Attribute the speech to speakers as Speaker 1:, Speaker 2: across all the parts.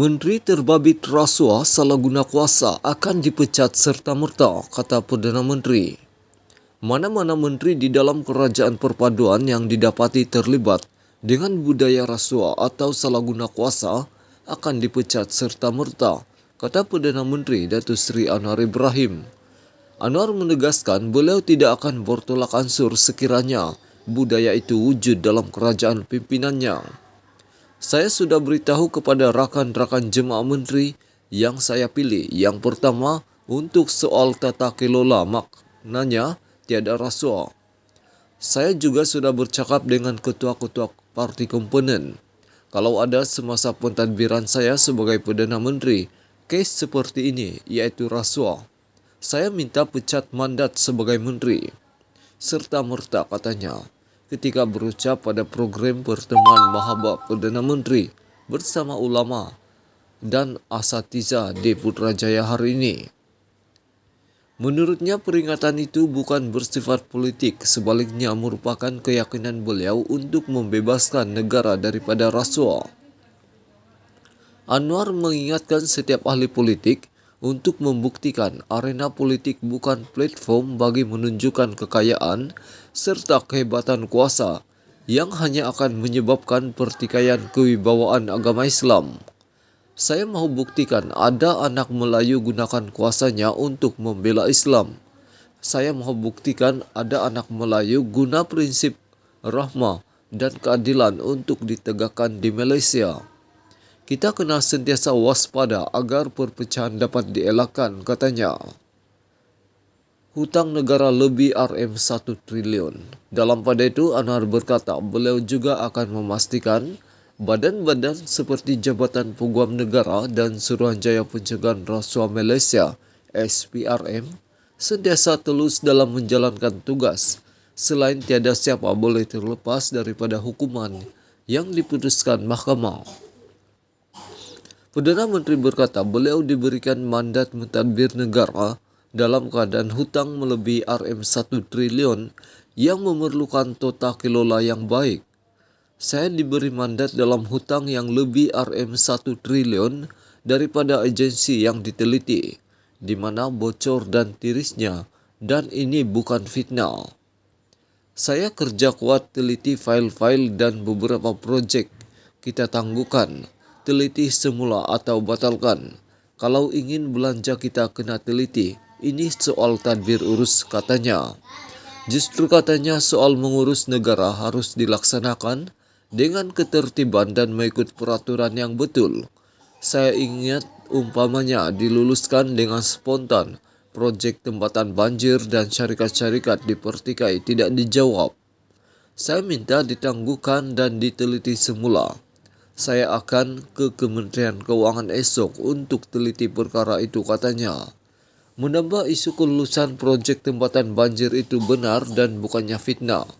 Speaker 1: Menteri terbabit rasuah salah guna kuasa akan dipecat serta-merta, kata Perdana Menteri. Mana-mana menteri di dalam kerajaan perpaduan yang didapati terlibat dengan budaya rasuah atau salah guna kuasa akan dipecat serta-merta, kata Perdana Menteri Datuk Seri Anwar Ibrahim. Anwar menegaskan beliau tidak akan bertolak ansur sekiranya budaya itu wujud dalam kerajaan pimpinannya. Saya sudah beritahu kepada rakan-rakan jemaah menteri yang saya pilih. Yang pertama, untuk soal tata kelola, maknanya tiada rasuah. Saya juga sudah bercakap dengan ketua-ketua parti komponen. Kalau ada semasa pentadbiran saya sebagai Perdana Menteri, kes seperti ini, iaitu rasuah, saya minta pecat mandat sebagai menteri. Serta-merta, katanya, ketika berucap pada program pertemuan Mahabak Perdana Menteri bersama ulama dan asatiza di Putrajaya hari ini. Menurutnya peringatan itu bukan bersifat politik, sebaliknya merupakan keyakinan beliau untuk membebaskan negara daripada rasuah. Anwar mengingatkan setiap ahli politik untuk membuktikan arena politik bukan platform bagi menunjukkan kekayaan serta kehebatan kuasa yang hanya akan menyebabkan pertikaian kewibawaan agama Islam. Saya mahu buktikan ada anak Melayu gunakan kuasanya untuk membela Islam. Saya mahu buktikan ada anak Melayu guna prinsip rahmah dan keadilan untuk ditegakkan di Malaysia. Kita kena sentiasa waspada agar perpecahan dapat dielakkan, katanya. Hutang negara lebih RM1 triliun. Dalam pada itu, Anwar berkata beliau juga akan memastikan badan-badan seperti Jabatan Peguam Negara dan Suruhanjaya Pencegahan Rasuah Malaysia (SPRM) sentiasa telus dalam menjalankan tugas. Selain tiada siapa boleh terlepas daripada hukuman yang diputuskan mahkamah. Perdana Menteri berkata beliau diberikan mandat mentadbir negara dalam keadaan hutang melebihi RM1 triliun yang memerlukan tata kelola yang baik. Saya diberi mandat dalam hutang yang lebih RM1 triliun daripada agensi yang diteliti, di mana bocor dan tirisnya, dan ini bukan fitnah. Saya kerja kuat teliti fail-fail dan beberapa projek kita tangguhkan, teliti semula atau batalkan. Kalau ingin belanja kita kena teliti, ini soal tadbir urus, katanya. Justru katanya soal mengurus negara harus dilaksanakan dengan ketertiban dan mengikut peraturan yang betul. Saya ingat umpamanya diluluskan dengan spontan, projek tempatan banjir dan syarikat-syarikat dipertikai tidak dijawab. Saya minta ditangguhkan dan diteliti semula. Saya akan ke Kementerian Keuangan esok untuk teliti perkara itu, katanya. Menambah isu kelulusan projek tempatan banjir itu benar dan bukannya fitnah.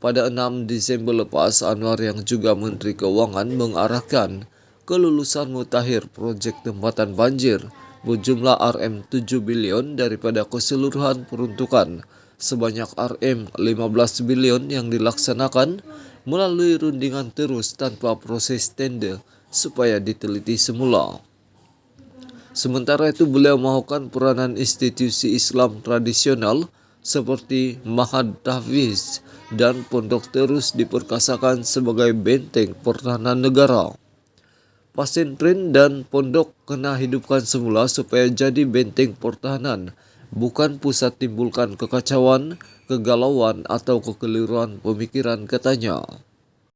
Speaker 1: Pada 6 Disember lepas, Anwar yang juga Menteri Keuangan mengarahkan kelulusan mutakhir projek tempatan banjir berjumlah RM7 bilion daripada keseluruhan peruntukan sebanyak RM15 bilion yang dilaksanakan melalui rundingan terus tanpa proses tender supaya diteliti semula. Sementara itu beliau mahukan peranan institusi Islam tradisional seperti Mahat Tahfiz dan pondok terus diperkasakan sebagai benteng pertahanan negara. Pesantren dan pondok kena hidupkan semula supaya jadi benteng pertahanan, bukan pusat timbulkan kekacauan, kegalauan atau kekeliruan pemikiran, katanya.